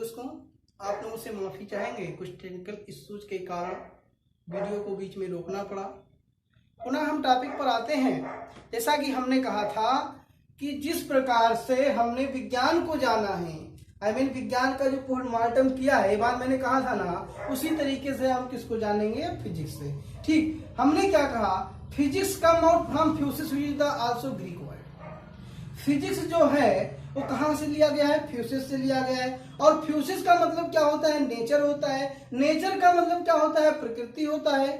दोस्तों, आप लोगों से माफ़ी चाहेंगे, कुछ टेक्निकल इश्यूज के कारण वीडियो को बीच में रोकना पड़ा। पुनः हम टॉपिक पर आते हैं। जैसा कि हमने कहा था कि जिस प्रकार से हमने विज्ञान को जाना है, विज्ञान का जो पोस्टमार्टम किया है, ये बात मैंने कहा था ना, उसी तरीके से हम किसको जानेंगे? फिजिक्स से। ठीक, हमने क्या कहा? Physics come out from physis with the also Greek word. Physics जो है वो कहाँ से लिया गया है? फ्यूसिस से लिया गया है। और फ्यूसिस का मतलब क्या होता है? नेचर होता है। नेचर का मतलब क्या होता है? प्रकृति होता है।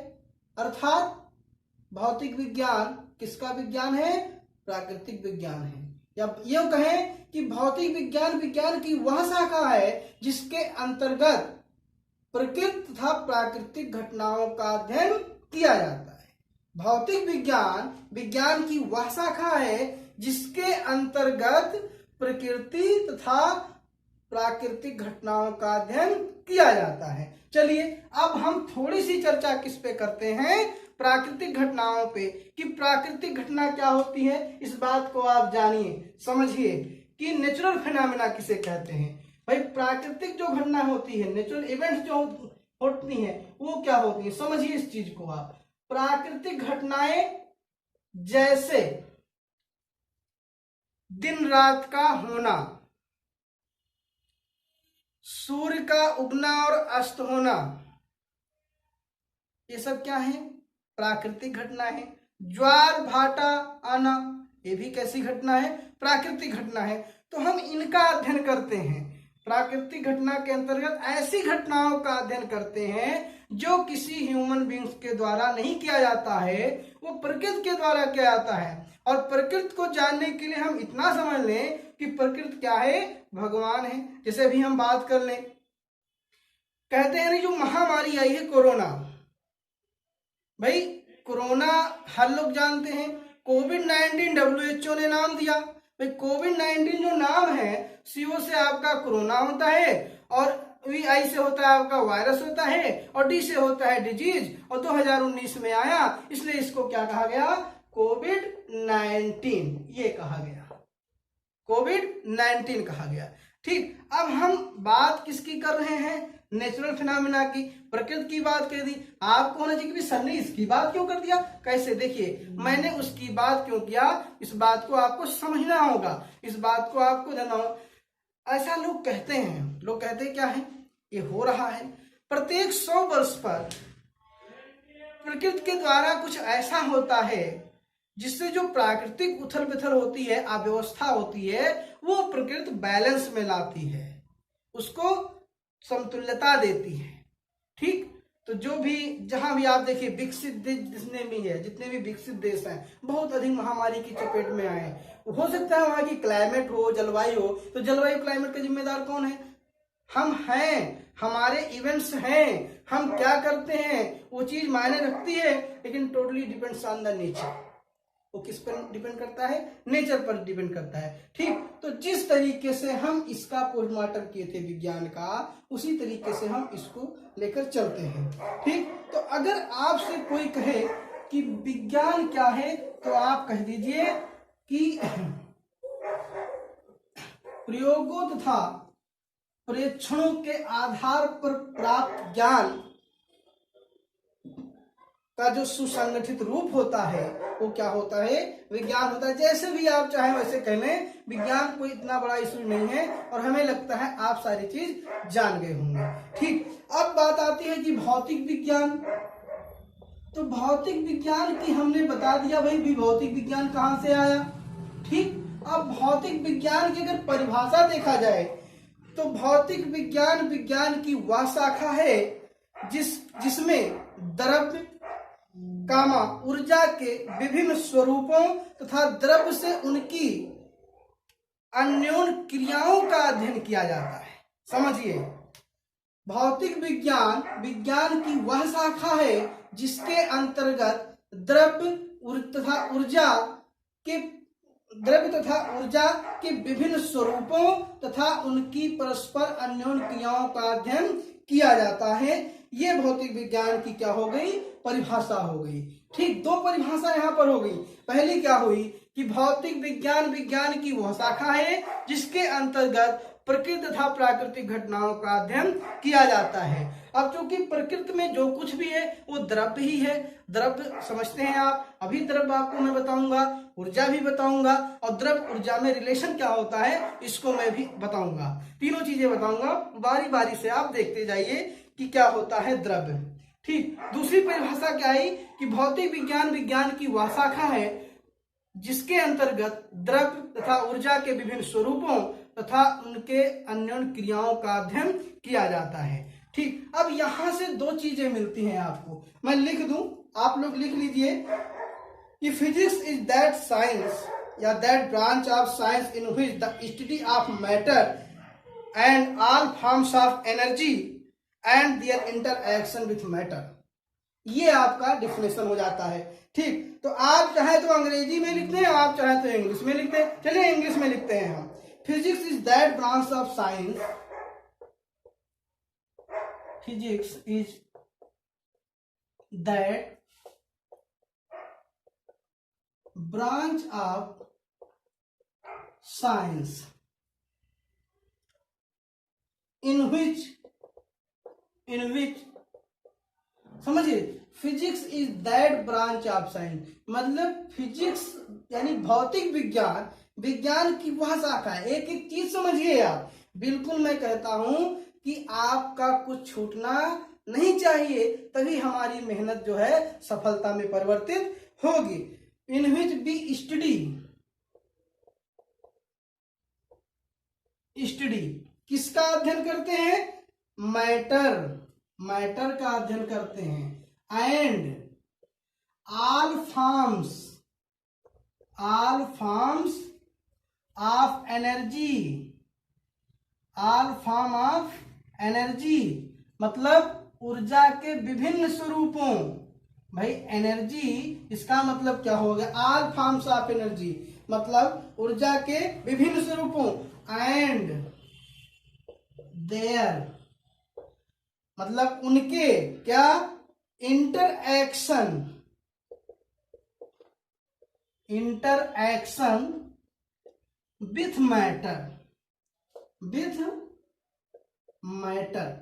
अर्थात भौतिक विज्ञान किसका विज्ञान है? प्राकृतिक विज्ञान है। या ये कहें कि भौतिक विज्ञान विज्ञान की वह शाखा है जिसके अंतर्गत प्रकृति तथा प्राकृतिक घटनाओं का अध्ययन किया जाता है। भौतिक विज्ञान विज्ञान की वह शाखा है जिसके अंतर्गत प्रकृति तथा प्राकृतिक घटनाओं का अध्ययन किया जाता है। चलिए अब हम थोड़ी सी चर्चा किस पे करते हैं? प्राकृतिक घटनाओं पे, कि प्राकृतिक घटना क्या होती है। इस बात को आप जानिए, समझिए कि नेचुरल फिनोमेना किसे कहते हैं। भाई प्राकृतिक जो घटना होती है, नेचुरल इवेंट्स जो होती हैं, वो क्या होती है? समझिए इस चीज को आप। प्राकृतिक घटनाएं जैसे दिन रात का होना, सूर्य का उगना और अस्त होना, ये सब क्या है? प्राकृतिक घटना है। ज्वार भाटा आना, ये भी कैसी घटना है? प्राकृतिक घटना है। तो हम इनका अध्ययन करते हैं। प्राकृतिक घटना के अंतर्गत ऐसी घटनाओं का अध्ययन करते हैं जो किसी ह्यूमन बींग्स के द्वारा नहीं किया जाता है, वो प्रकृति के द्वारा किया जाता है। और प्रकृति को जानने के लिए हम इतना समझ लें कि प्रकृति क्या है? भगवान है। जैसे अभी हम बात कर लें, कहते हैं जो महामारी आई है कोरोना, भाई कोरोना हर लोग जानते हैं। कोविड-19 WHO ने नाम दिया। भाई कोविड-19 जो नाम है, CO से आपका कोरोना होता है, और VI से होता है आपका वायरस होता है, और D से होता है डिजीज, और 2019 में आया, इसलिए इसको क्या कहा गया? कोविड-19 ये कहा गया, कोविड-19 कहा गया। ठीक, अब हम बात किसकी कर रहे हैं? नेचुरल फिनोमेना की, प्रकृति की बात कर दी। आपको होना चाहिए कि सर ने इसकी बात क्यों कर दिया? कैसे? देखिए, मैंने उसकी बात क्यों किया, इस बात को आपको समझना होगा, इस बात को आपको जानना होगा। ऐसा लोग कहते हैं, लोग कहते हैं क्या है? ये हो रहा है प्रत्येक 100 वर्ष पर प्रकृति के द्वारा कुछ ऐसा होता है जिससे जो प्राकृतिक उथल पुथल होती है, अव्यवस्था होती है, वो प्रकृति बैलेंस में लाती है, उसको समतुल्यता देती है। ठीक, तो जो भी जहां भी आप देखिए विकसित देश जितने भी है, जितने भी विकसित देश हैं, बहुत अधिक महामारी की चपेट में आए। हो सकता है वहां की क्लाइमेट हो, जलवायु हो, तो जलवायु क्लाइमेट का जिम्मेदार कौन है? हम हैं, हमारे इवेंट्स हैं, हम क्या करते हैं, वो चीज मायने रखती है, लेकिन totally depends on the nature. वो किस पर डिपेंड करता है? नेचर पर डिपेंड करता है। ठीक, तो जिस तरीके से हम इसका पोस्टमार्टम किए थे विज्ञान का, उसी तरीके से हम इसको लेकर चलते हैं। ठीक, तो अगर आपसे कोई कहे कि विज्ञान क्या है, तो आप कह दीजिए कि प्रयोगों तथा परीक्षणों के आधार पर प्राप्त ज्ञान का जो सुसंगठित रूप होता है, वो क्या होता है? विज्ञान होता है। जैसे भी आप चाहें वैसे कह लें, विज्ञान कोई इतना बड़ा इशू नहीं है, और हमें लगता है आप सारी चीज जान गए होंगे। ठीक, अब बात आती है कि भौतिक विज्ञान। तो भौतिक विज्ञान की हमने बता दिया भाई, भी भौतिक विज्ञान कहां से आया। ठीक, अब भौतिक विज्ञान की अगर परिभाषा देखा जाए, तो भौतिक विज्ञान विज्ञान की वह शाखा है जिसमें द्रव्य कामा ऊर्जा के विभिन्न स्वरूपों तथा द्रव्य से उनकी अन्योन्य क्रियाओं का अध्ययन किया जाता है। समझिए, भौतिक विज्ञान विज्ञान की वह शाखा है जिसके अंतर्गत द्रव्य तथा ऊर्जा के विभिन्न स्वरूपों तथा उनकी परस्पर अन्योन्य क्रियाओं का अध्ययन किया जाता है। ये भौतिक विज्ञान की क्या हो गई? परिभाषा हो गई। ठीक, दो परिभाषा यहाँ पर हो गई। पहली क्या हुई कि भौतिक विज्ञान विज्ञान की वह शाखा है जिसके अंतर्गत प्रकृति तथा प्राकृतिक घटनाओं का अध्ययन किया जाता है। अब चूंकि प्रकृति में जो कुछ भी है वो द्रव्य ही है, द्रव्य समझते हैं आप, अभी द्रव्य आपको मैं बताऊंगा, ऊर्जा भी बताऊंगा, और द्रव्य ऊर्जा में रिलेशन क्या होता है इसको मैं भी बताऊंगा। तीनों चीजें बताऊंगा, बारी बारी से आप देखते जाइए कि क्या होता है द्रव्य। ठीक, दूसरी परिभाषा क्या है कि भौतिक विज्ञान विज्ञान की वह शाखा है जिसके अंतर्गत द्रव्य तथा ऊर्जा के विभिन्न स्वरूपों तथा उनके अन्योन्य क्रियाओं का अध्ययन किया जाता है। ठीक, अब यहां से दो चीजें मिलती हैं आपको, मैं लिख दूं, आप लोग लिख लीजिए कि फिजिक्स इज दैट साइंस या that branch of science in which the study of matter and all forms of energy and their interaction with matter. ये आपका डिफिनेशन हो जाता है। ठीक, तो आप चाहे तो अंग्रेजी में लिखते हैं, आप चाहे तो इंग्लिश में लिखते हैं, चलिए इंग्लिश में लिखते हैं हम। Physics is that branch of science, physics is that branch of science in which समझिए, physics is that branch of science, मतलब फिजिक्स यानी भौतिक विज्ञान विज्ञान की वह शाखा है। एक एक चीज समझिए आप, बिल्कुल मैं कहता हूं कि आपका कुछ छूटना नहीं चाहिए, तभी हमारी मेहनत जो है सफलता में परिवर्तित होगी। इन विच बी स्टडी किसका अध्ययन करते हैं? मैटर का अध्ययन करते हैं। And all forms of energy, मतलब ऊर्जा के विभिन्न स्वरूपों। भाई एनर्जी इसका मतलब क्या हो गया? ऑल फॉर्म्स ऑफ एनर्जी मतलब ऊर्जा के विभिन्न स्वरूपों, एंड देयर मतलब उनके क्या? Interaction with matter.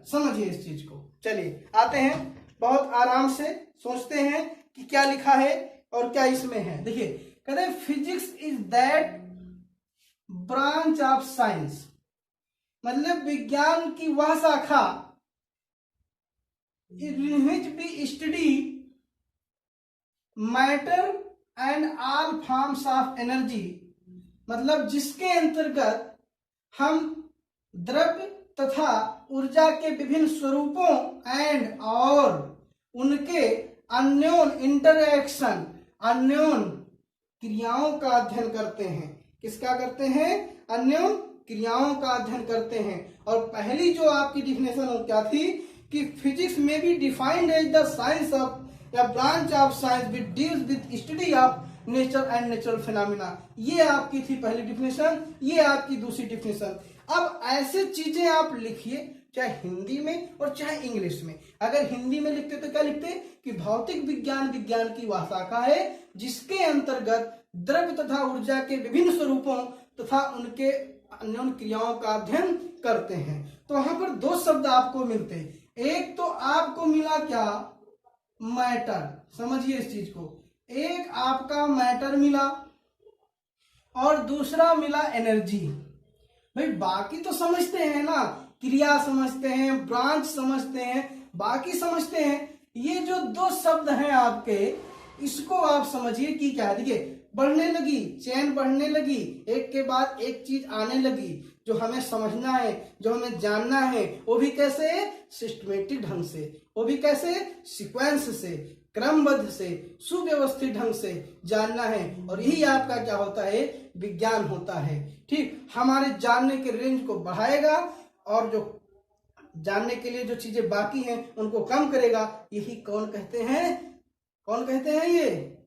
समझिए इस चीज को। चलिए आते हैं, बहुत आराम से सोचते हैं कि क्या लिखा है और क्या इसमें है। देखिए, कहते हैं physics is that branch of science, मतलब विज्ञान की वह शाखा in which we study matter and all forms of energy, मतलब जिसके अंतर्गत हम द्रव्य तथा ऊर्जा के विभिन्न स्वरूपों एंड और उनके अन्योन इंटरएक्शन अन्योन क्रियाओं का अध्ययन करते हैं। किसका करते हैं? अन्योन क्रियाओं का अध्ययन करते हैं। और पहली जो आपकी डिफिनेशन वो क्या थी कि फिजिक्स में be defined as the science of या branch of science which deals with study of nature and natural phenomena. ये आपकी थी पहली डिफिनेशन, ये आपकी दूसरी डिफिनेशन। अब ऐसे चीजें आप लिखिए, चाहे हिंदी में और चाहे इंग्लिश में। अगर हिंदी में लिखते तो क्या लिखते कि भौतिक विज्ञान विज्ञान की वह शाखा है जिसके अंतर्गत द्रव्य तथा ऊर्जा के विभिन्न स्वरूपों तथा उनके अन्योन्य क्रियाओं का अध्ययन करते हैं। तो वहां पर दो शब्द आपको मिलते हैं। एक तो आपको मिला क्या? मैटर। समझिए इस चीज को, एक आपका मैटर मिला और दूसरा मिला एनर्जी। भाई बाकी तो समझते हैं ना, क्रिया समझते हैं, ब्रांच समझते हैं, बाकी समझते हैं। ये जो दो शब्द हैं आपके, इसको आप समझिए कि क्या है। देखिए बढ़ने लगी, चेन बढ़ने लगी, एक के बाद एक चीज आने लगी जो हमें समझना है, जो हमें जानना है। वो भी कैसे? सिस्टमेटिक ढंग से। वो भी कैसे? सीक्वेंस से, क्रमबद्ध से, सुव्यवस्थित ढंग से जानना है। और यही आपका क्या होता है? विज्ञान होता है। ठीक, हमारे जानने के रेंज को बढ़ाएगा और जो जानने के लिए जो चीजें बाकी हैं उनको कम करेगा। यही कौन कहते हैं? ये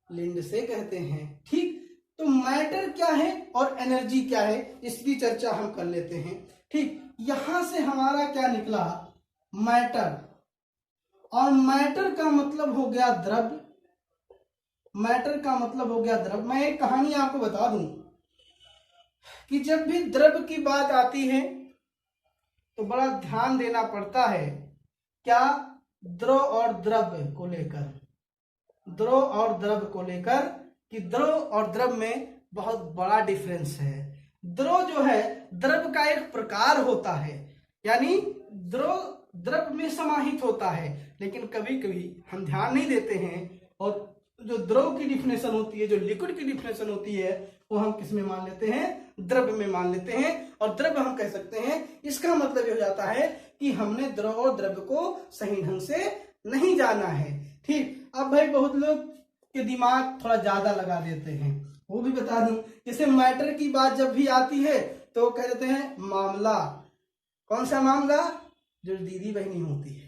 लिंडसे कहते हैं। ठीक, तो मैटर क्या है और एनर्जी क्या है, इसकी चर्चा हम कर लेते हैं। ठीक, यहां से हमारा क्या निकला? मैटर। और मैटर का मतलब हो गया द्रव्य। मैं एक कहानी आपको बता दूं कि जब भी द्रव की बात आती है तो बड़ा ध्यान देना पड़ता है, क्या, द्रव और द्रव को लेकर, द्रव और द्रव को लेकर, कि द्रव और द्रव में बहुत बड़ा डिफरेंस है। द्रव जो है द्रव का एक प्रकार होता है, यानी द्रव द्रव में समाहित होता है, लेकिन कभी कभी हम ध्यान नहीं देते हैं और जो द्रव की डिफिनेशन होती है, जो लिक्विड की डिफिनेशन होती है, वो हम किस में मान लेते हैं, द्रव में मान लेते हैं, और द्रव हम कह सकते हैं। इसका मतलब ये हो जाता है कि हमने द्रव और द्रव को सही ढंग से नहीं जाना है। ठीक, अब भाई बहुत लोग के दिमाग थोड़ा ज्यादा लगा देते हैं, वो भी बता दूं। जैसे मैटर की बात जब भी आती है तो कह देते हैं मामला। कौन सा मामला? जो दीदी बहनी होती है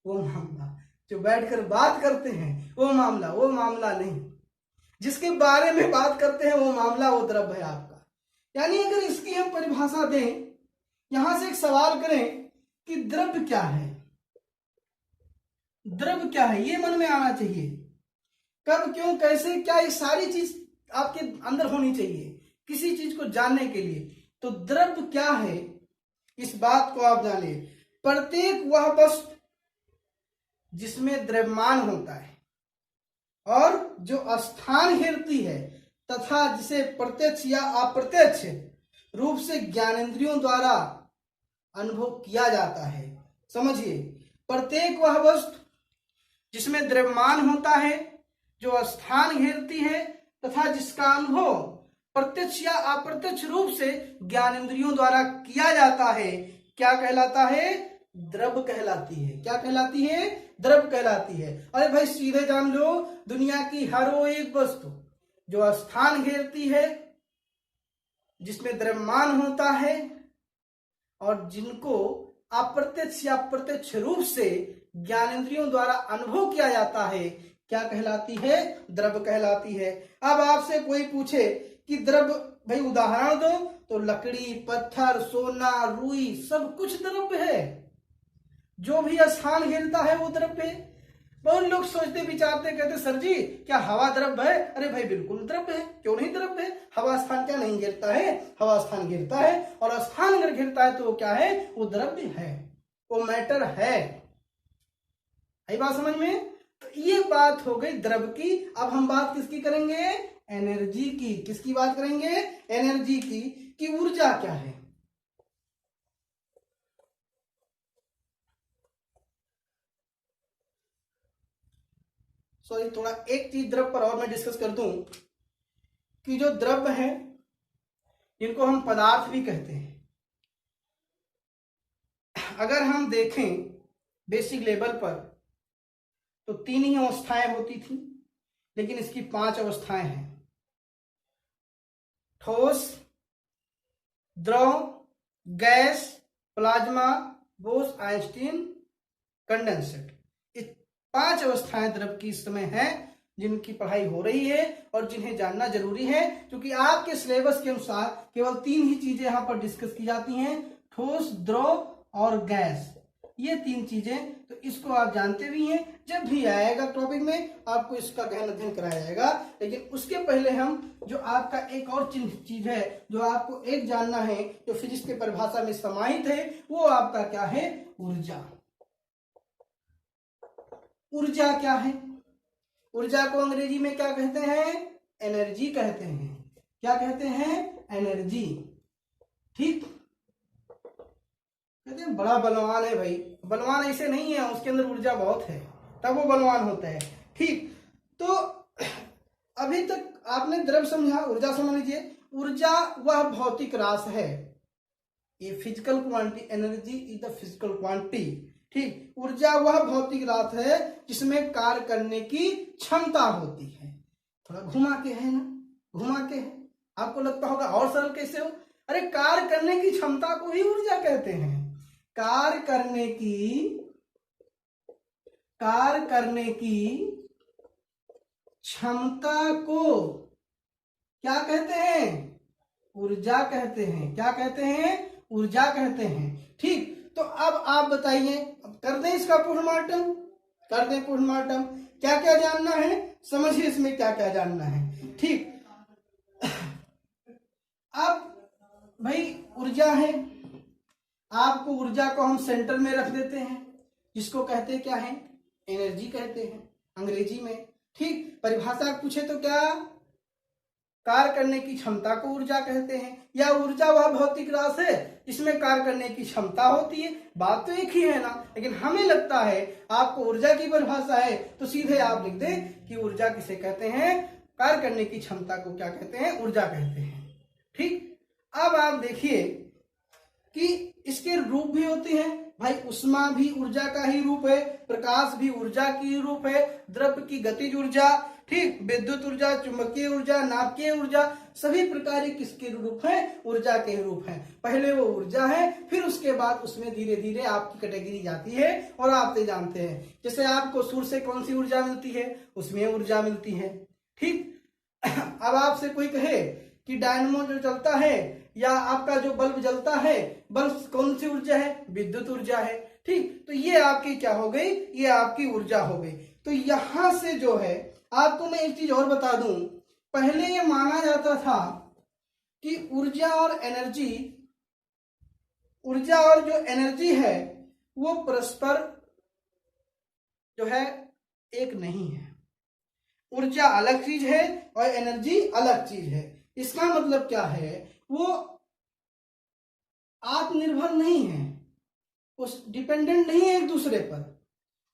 वो मामला, जो बैठकर बात करते हैं वो मामला, वो मामला नहीं। जिसके बारे में बात करते हैं वो मामला, वो द्रव है आपका। यानी अगर इसकी हम परिभाषा दें, यहां से एक सवाल करें कि द्रव क्या है, द्रव क्या है, ये मन में आना चाहिए। कब, क्यों, कैसे, क्या, ये सारी चीज आपके अंदर होनी चाहिए किसी चीज को जानने के लिए। तो द्रव क्या है, इस बात को आप जानिए। प्रत्येक वह वस्तु जिसमें द्रव्यमान होता है और जो स्थान घेरती है तथा जिसे प्रत्यक्ष या अप्रत्यक्ष रूप से ज्ञानेंद्रियों द्वारा अनुभव किया जाता है। समझिए, प्रत्येक वह वस्तु जिसमें द्रव्यमान होता है, जो स्थान घेरती है तथा जिसका अनुभव प्रत्यक्ष या अप्रत्यक्ष रूप से ज्ञानेंद्रियों द्वारा किया जाता है, क्या कहलाता है? द्रव कहलाती है। क्या कहलाती है? द्रव कहलाती है। अरे भाई सीधे जान लो, दुनिया की हर वो एक वस्तु जो स्थान घेरती है, जिसमें द्रव्यमान होता है और जिनको अप्रत्यक्ष या प्रत्यक्ष रूप से ज्ञानेंद्रियों द्वारा अनुभव किया जाता है, क्या कहलाती है? द्रव कहलाती है। अब आपसे कोई पूछे कि द्रव, भाई उदाहरण दो, तो लकड़ी, पत्थर, सोना, रुई, सब कुछ द्रव्य है। जो भी स्थान घेरता है वो द्रव्य है। बहुत लोग सोचते विचारते, कहते सर जी क्या हवा द्रव्य है? अरे भाई बिल्कुल द्रव्य है, क्यों नहीं द्रव्य है। हवा स्थान क्या नहीं घेरता है? हवा स्थान घेरता है, और स्थान अगर घेरता है तो वो क्या है? वो द्रव्य है, वो मैटर है। आई बात समझ में? तो ये बात हो गई द्रव की। अब हम बात किसकी करेंगे? एनर्जी की। किसकी बात करेंगे? एनर्जी की, कि ऊर्जा क्या है। सॉरी, थोड़ा एक चीज द्रव पर और मैं डिस्कस कर दूं, कि जो द्रव है जिनको हम पदार्थ भी कहते हैं, अगर हम देखें बेसिक लेवल पर तो 3 ही अवस्थाएं होती थी, लेकिन इसकी 5 अवस्थाएं हैं। ठोस, द्रव, gas, plasma, Bose Einstein, condensate. 5 अवस्थाएं द्रव की इस समय हैं, जिनकी पढ़ाई हो रही है और जिन्हें जानना जरूरी है, क्योंकि आपके सिलेबस के अनुसार केवल 3 ही चीजें यहां पर डिस्कस की जाती हैं, ठोस, द्रव और गैस। ये 3 चीजें, तो इसको आप जानते भी हैं। जब भी आएगा टॉपिक में आपको इसका गहन अध्ययन कराया जाएगा। लेकिन उसके पहले हम, जो आपका एक और चीज है जो आपको एक जानना है, जो फिजिक्स की परिभाषा में समाहित है, वो आपका क्या है? ऊर्जा। ऊर्जा क्या है? ऊर्जा को अंग्रेजी में क्या कहते हैं? एनर्जी कहते हैं। क्या कहते हैं? एनर्जी। ठीक, कहते हैं बड़ा बलवान है। भाई बलवान ऐसे नहीं है, उसके अंदर ऊर्जा बहुत है, तब वो बलवान होता है। ठीक, तो अभी तक आपने द्रव समझा, ऊर्जा समझ लीजिए। ऊर्जा वह भौतिक राशि है, ये physical quantity, energy is the physical quantity. ठीक, ऊर्जा वह भौतिक राशि है जिसमें कार्य करने की क्षमता होती है। थोड़ा घुमा के है ना, घुमा के है। आपको लगता होगा और सरल कैसे हो? अरे कार्य करने की क्षमता को ही ऊर्जा कहते हैं। कार्य करने की क्षमता को क्या कहते हैं? ऊर्जा कहते हैं। क्या कहते हैं? ऊर्जा कहते हैं। ठीक, तो अब आप बताइए, अब कर दें इसका पोस्टमार्टम, कर दें पोस्टमार्टम। क्या क्या जानना है समझिए, इसमें क्या क्या जानना है। ठीक, अब भाई ऊर्जा है, आपको ऊर्जा को हम सेंटर में रख देते हैं, जिसको कहते हैं क्या है, एनर्जी कहते हैं अंग्रेजी में। ठीक, परिभाषा पूछे तो क्या, कार्य करने की क्षमता को ऊर्जा कहते हैं, या ऊर्जा वह भौतिक राशि है जिसमें कार्य करने की क्षमता होती है। बात तो एक ही है ना, लेकिन हमें लगता है आपको ऊर्जा की परिभाषा है तो सीधे आप लिख दें कि ऊर्जा किसे कहते हैं, कार्य करने की क्षमता को क्या कहते हैं, ऊर्जा कहते हैं। ठीक, अब आप देखिए कि इसके रूप भी होते हैं। भाई ऊष्मा भी ऊर्जा का ही रूप है, प्रकाश भी ऊर्जा की रूप है, द्रव्य की गतिज ऊर्जा, ठीक, विद्युत ऊर्जा, चुंबकीय ऊर्जा, नाभिकीय ऊर्जा, सभी प्रकार के किसके रूप हैं, ऊर्जा के रूप हैं। पहले वो ऊर्जा है, फिर उसके बाद उसमें धीरे धीरे आपकी कैटेगरी जाती है और आप तो जानते हैं, जैसे आपको सूर्य से कौन सी ऊर्जा मिलती है, उसमें ऊर्जा मिलती है। ठीक, अब आपसे कोई कहे कि डायनमो जो चलता है या आपका जो बल्ब जलता है, बल्ब कौन सी ऊर्जा है, विद्युत ऊर्जा है। ठीक, तो ये आपकी क्या हो गई, ये आपकी ऊर्जा हो गई। तो यहां से जो है आपको मैं एक चीज और बता दूं, पहले ये माना जाता था कि ऊर्जा और जो एनर्जी है वो परस्पर जो है एक नहीं है। ऊर्जा अलग चीज है और एनर्जी अलग चीज है। इसका मतलब क्या है, वो आत्मनिर्भर नहीं है, उस डिपेंडेंट नहीं है एक दूसरे पर,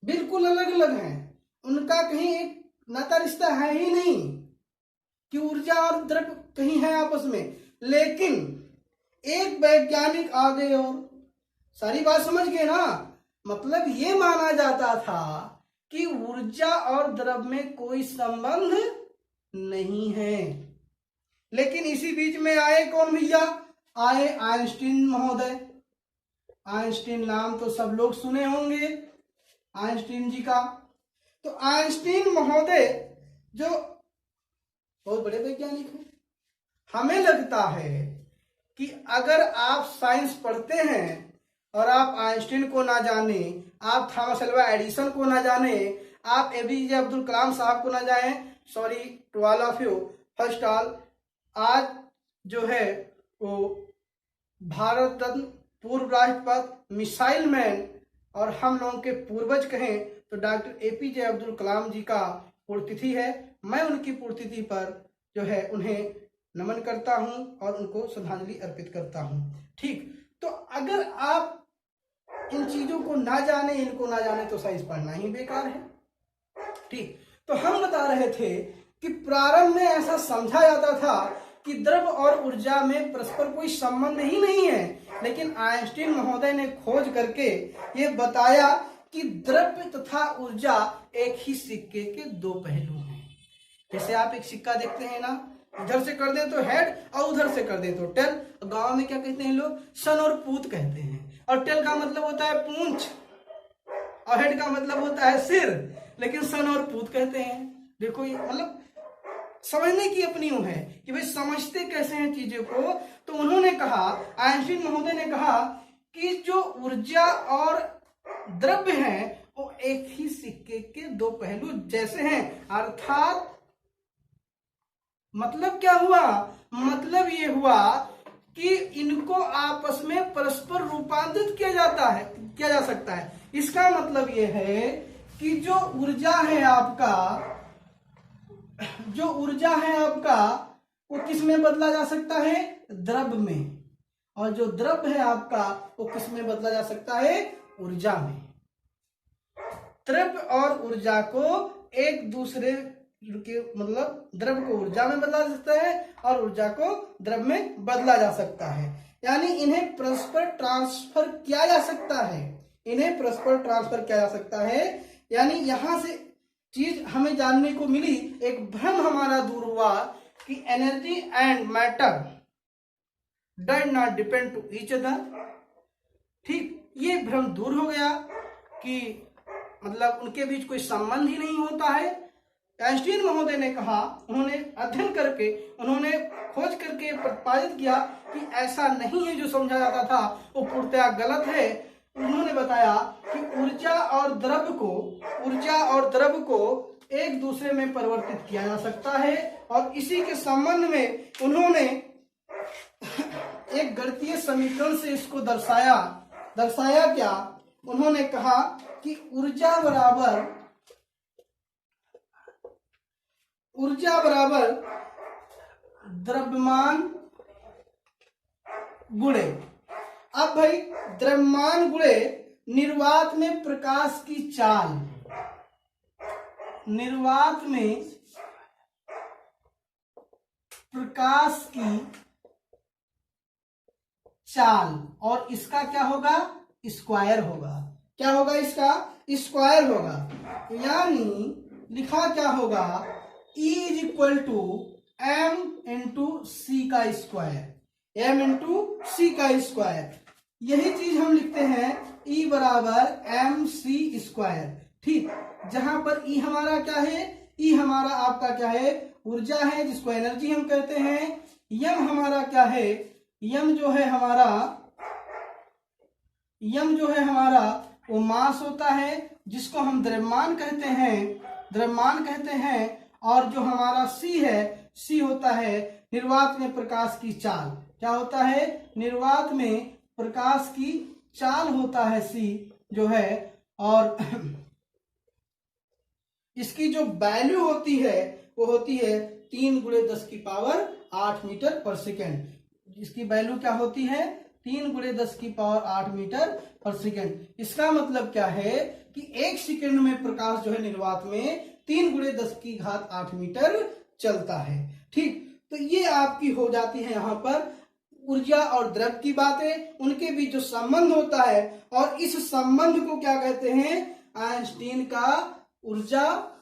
बिल्कुल अलग अलग हैं। उनका कहीं एक नाता रिश्ता है ही नहीं कि ऊर्जा और द्रव्य कहीं है आपस में। लेकिन एक वैज्ञानिक आ गए और सारी बात समझ गए ना, मतलब ये माना जाता था कि ऊर्जा और द्रव्य में कोई संबंध नहीं है। लेकिन इसी बीच में आए कौन भैया, आए आइंस्टीन महोदय। आइंस्टीन नाम तो सब लोग सुने होंगे आइंस्टीन जी का। तो आइंस्टीन महोदय जो बहुत बड़े वैज्ञानिक हैं। हमें लगता है कि अगर आप साइंस पढ़ते हैं और आप आइंस्टीन को ना जाने, आप थॉमस अल्वा एडिसन को ना जाने, आप एपीजे अब्दुल कलाम साहब को ना जाने, sorry to all of you, first all, आज जो है वो भारत रत्न, पूर्व राष्ट्रपति, मिसाइल मैन और हम लोगों के पूर्वज कहें तो डॉक्टर एपीजे अब्दुल कलाम जी का पुण्यतिथि है। मैं उनकी पुण्यतिथि पर जो है उन्हें नमन करता हूं और उनको श्रद्धांजलि अर्पित करता हूं। ठीक, तो अगर आप इन चीजों को ना जाने, इनको ना जाने तो साइंस पढ़ना ही बेकार है। ठीक, तो हम बता रहे थे कि प्रारंभ में ऐसा समझा जाता था कि द्रव्य और ऊर्जा में परस्पर कोई संबंध ही नहीं है, लेकिन आइंस्टीन महोदय ने खोज करके ये बताया कि द्रव्य तथा ऊर्जा एक ही सिक्के के दो पहलू हैं। जैसे आप एक सिक्का देखते हैं ना, इधर से कर दें तो हेड और उधर से कर दें तो टेल। गांव में क्या कहते हैं लोग, सन और पूत कहते हैं, और टेल का मतलब होता है पूंछ और हेड का मतलब होता है सिर, लेकिन सन और पूत कहते हैं। देखो ये मतलब समझने की अपनी वो है कि भाई समझते कैसे हैं चीजों को। तो उन्होंने कहा, आइंस्टीन महोदय ने कहा कि जो ऊर्जा और द्रव्य हैं वो एक ही सिक्के के दो पहलू जैसे हैं। अर्थात मतलब क्या हुआ, मतलब ये हुआ कि इनको आपस में परस्पर रूपांतरित किया जा सकता है। इसका मतलब ये है कि जो ऊर्जा है आपका वो किस में बदला जा सकता है, द्रव्य में, और जो द्रव्य है आपका वो किस में बदला जा सकता है, ऊर्जा में। द्रव्य और ऊर्जा को एक दूसरे के मतलब द्रव्य को ऊर्जा में बदला जा सकता है और ऊर्जा को द्रव्य में बदला जा सकता है, यानी इन्हें परस्पर ट्रांसफर किया जा सकता है। यानी यहां से चीज हमें जानने को मिली, एक भ्रम हमारा दूर हुआ कि energy and matter does not depend to each other. ठीक, ये भ्रम दूर हो गया कि मतलब उनके बीच कोई संबंध ही नहीं होता है। आइंस्टीन महोदय ने कहा, उन्होंने अध्ययन करके, उन्होंने खोज करके प्रतिपादित किया कि ऐसा नहीं है, जो समझा जाता था वो पूर्णतः गलत है। उन्होंने बताया कि ऊर्जा और द्रव्य को एक दूसरे में परिवर्तित किया जा सकता है, और इसी के संबंध में उन्होंने एक गणितीय समीकरण से इसको दर्शाया क्या? उन्होंने कहा कि ऊर्जा बराबर द्रव्यमान गुणे, अब भाई द्रव्यमान गुणे निर्वात में प्रकाश की चाल, निर्वात में प्रकाश की चाल, और इसका क्या होगा? स्क्वायर होगा। क्या होगा? इसका स्क्वायर होगा। यानी लिखा क्या होगा? E is equal to m into C का स्क्वायर, m इंटू सी का स्क्वायर। यही चीज हम लिखते हैं E बराबर एम सी स्क्वायर। ठीक, जहां पर E हमारा क्या है? E हमारा आपका क्या है? ऊर्जा है, जिसको एनर्जी हम कहते हैं। m हमारा क्या है? m जो है हमारा वो मास होता है, जिसको हम द्रव्यमान कहते हैं। और जो हमारा c है, c होता है निर्वात में प्रकाश की चाल। क्या होता है? निर्वात में प्रकाश की चाल होता है c जो है। और इसकी जो वैल्यू होती है वो होती है 3 × 10⁸ मीटर पर सेकेंड। इसकी वैल्यू क्या होती है? 3 × 10⁸ मीटर पर सेकेंड। इसका मतलब क्या है कि 1 सेकेंड में प्रकाश जो है निर्वात में 3 × 10⁸ मीटर चलता है। ठीक, तो ये आपकी हो जाती है यहाँ पर ऊर्जा और द्रव्य की बातें, उनके बीच जो संबंध होता है। और इस संबंध को क्या कहते हैं? आइंस्टीन का ऊर्जा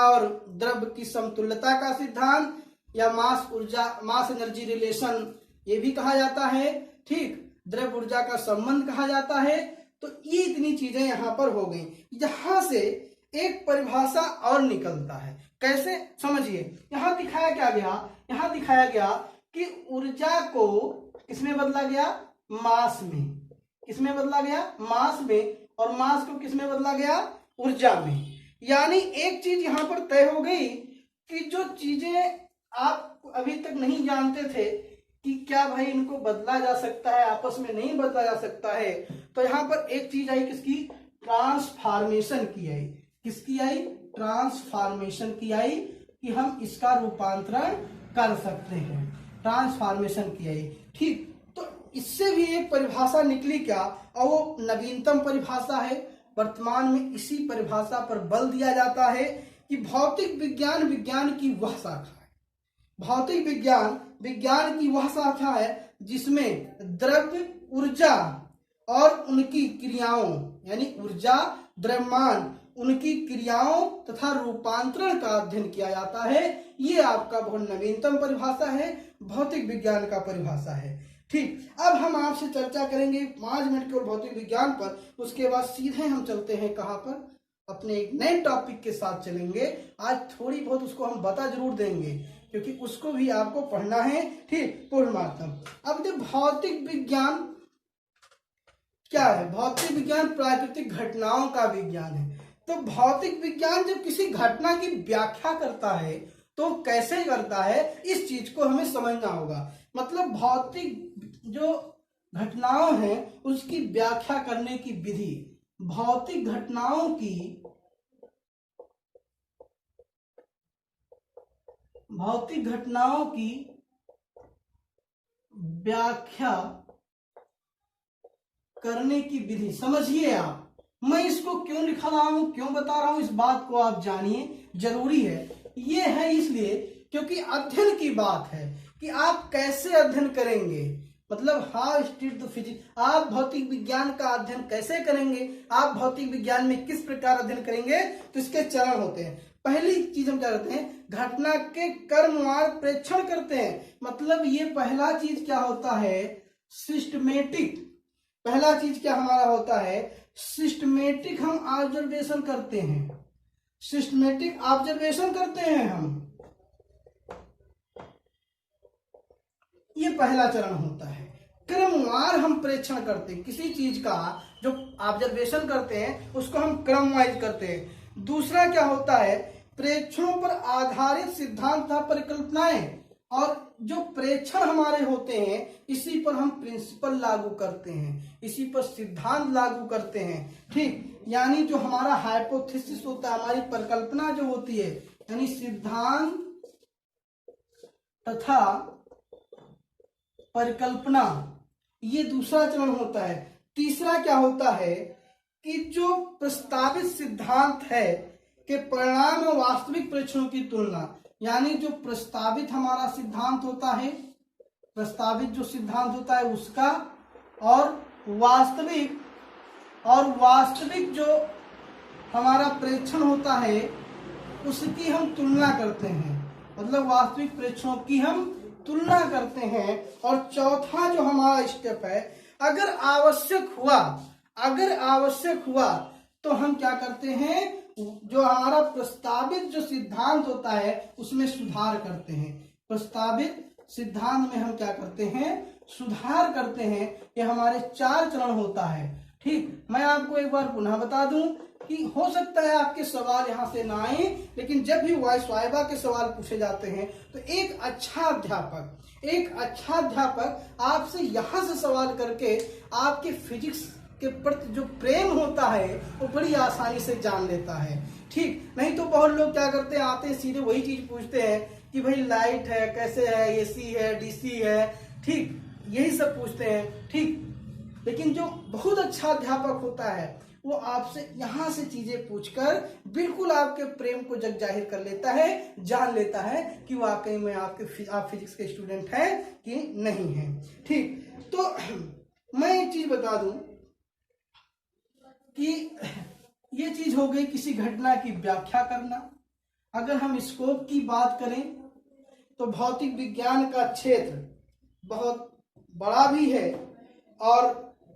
और द्रव्य की समतुल्यता का सिद्धांत, या मास एनर्जी रिलेशन ये भी कहा जाता है। ठीक, द्रव्य ऊर्जा का संबंध कहा जाता है। तो ये इतनी चीजें यहाँ पर हो गई। यहां से एक परिभाषा और निकलता है। कैसे? समझिए, यहाँ दिखाया गया कि ऊर्जा को किसमें बदला गया? मास में। किसमें बदला गया? मास में। और मास को किसमें बदला गया? ऊर्जा में। यानी एक चीज यहाँ पर तय हो गई कि जो चीजें आप अभी तक नहीं जानते थे कि क्या भाई इनको बदला जा सकता है, आपस में नहीं बदला जा सकता है, तो यहाँ पर एक चीज आई, किसकी? ट्रांसफॉर्मेशन की आई। किसकी आई? ट्रांसफॉर्मेशन की आई, कि हम इसका रूपांतरण कर सकते हैं। ट्रांसफॉर्मेशन की आई। ठीक, तो इससे भी एक परिभाषा निकली क्या? और वो नवीनतम परिभाषा है। वर्तमान में इसी परिभाषा पर बल दिया जाता है कि भौतिक विज्ञान की वह शाखा है। भौतिक विज्ञान की वह शाखा है जिसमें द्रव्य, ऊर्जा और उनकी क्रियाओं, यानी ऊर्जा, द्रव्यमान, उनकी क्रियाओं तथा रूपांतरण का अध्ययन किया जाता है। ये आपका बहुत नवीनतम परिभाषा है, भौतिक विज्ञान का परिभाषा है। ठीक, अब हम आपसे चर्चा करेंगे 5 मिनट केवल भौतिक विज्ञान पर। उसके बाद सीधे हम चलते हैं कहाँ पर? अपने एक नए टॉपिक के साथ चलेंगे। आज थोड़ी बहुत उसको हम बता जरूर देंगे, क्योंकि उसको भी आपको पढ़ना है। ठीक, पूर्ण मात्रा। अब देखिए, भौतिक विज्ञान क्या है? भौतिक विज्ञान प्राकृतिक घटनाओं का विज्ञान है। तो भौतिक विज्ञान जब किसी घटना की व्याख्या करता है तो कैसे करता है, इस चीज को हमें समझना होगा। मतलब भौतिक जो घटनाओं हैं उसकी व्याख्या करने की विधि, भौतिक घटनाओं की व्याख्या करने की विधि। समझिए आप, मैं इसको क्यों लिखा रहा हूं, क्यों बता रहा हूं, इस बात को आप जानिए, जरूरी है। ये है इसलिए क्योंकि अध्ययन की बात है कि आप कैसे अध्ययन करेंगे। मतलब हाउ स्टडी द फिजिक्स, आप भौतिक विज्ञान का अध्ययन कैसे करेंगे, आप भौतिक विज्ञान में किस प्रकार अध्ययन करेंगे, तो इसके चरण होते हैं। पहली चीज हम क्या करते हैं? घटना के क्रमवार प्रेक्षण करते हैं। मतलब ये पहला चीज क्या होता है? सिस्टमेटिक। पहला चीज क्या हमारा होता है? सिस्टमेटिक हम ऑब्जर्वेशन करते हैं। सिस्टमेटिक ऑब्जर्वेशन करते हैं हम, ये पहला चरण होता है। क्रमवार हम प्रेक्षण करते हैं, किसी चीज का जो ऑब्जर्वेशन करते हैं उसको हम क्रम वाइज करते हैं। दूसरा क्या होता है? प्रेक्षणों पर आधारित सिद्धांत तथा परिकल्पनाएं, और जो प्रेक्षण हमारे होते हैं इसी पर हम प्रिंसिपल लागू करते हैं, इसी पर सिद्धांत लागू करते हैं। ठीक, यानी जो हमारा हाइपोथेसिस होता है, हमारी परिकल्पना जो होती है, यानी सिद्धांत तथा परिकल्पना, ये दूसरा चरण होता है। तीसरा क्या होता है कि जो प्रस्तावित सिद्धांत है के परिणाम और वास्तविक परीक्षणों की तुलना, यानी जो प्रस्तावित हमारा सिद्धांत होता है, प्रस्तावित जो सिद्धांत होता है उसका, और वास्तविक जो हमारा परीक्षण होता है उसकी हम तुलना करते हैं, मतलब वास्तविक परीक्षणों की हम तुलना करते हैं। और चौथा जो हमारा स्टेप है, अगर आवश्यक हुआ तो हम क्या करते हैं, जो हमारा प्रस्तावित जो सिद्धांत होता है उसमें सुधार करते हैं। प्रस्तावित सिद्धांत में हम क्या करते हैं, सुधार करते हैं। ये हमारे 4 चरण होता है। ठीक, मैं आपको एक बार पुनः बता दूं कि हो सकता है आपके सवाल यहाँ से ना आए, लेकिन जब भी वॉइस वाइवा के सवाल पूछे जाते हैं तो एक अच्छा अध्यापक आपसे यहाँ से सवाल करके आपके फिजिक्स के प्रति जो प्रेम होता है वो बड़ी आसानी से जान लेता है। ठीक, नहीं तो बहुत लोग क्या करते हैं, आते हैं सीधे वही चीज पूछते हैं कि भाई लाइट है, कैसे है, एसी है, डीसी है, ठीक, यही सब पूछते हैं। ठीक, लेकिन जो बहुत अच्छा अध्यापक होता है वो आपसे यहाँ से चीजें पूछकर बिल्कुल आपके प्रेम को जग जाहिर कर लेता है, जान लेता है कि वाकई में आप फिजिक्स के स्टूडेंट हैं कि नहीं है। ठीक, तो मैं एक चीज बता दूं कि ये चीज हो गई किसी घटना की व्याख्या करना। अगर हम स्कोप की बात करें तो भौतिक विज्ञान का क्षेत्र बहुत बड़ा भी है और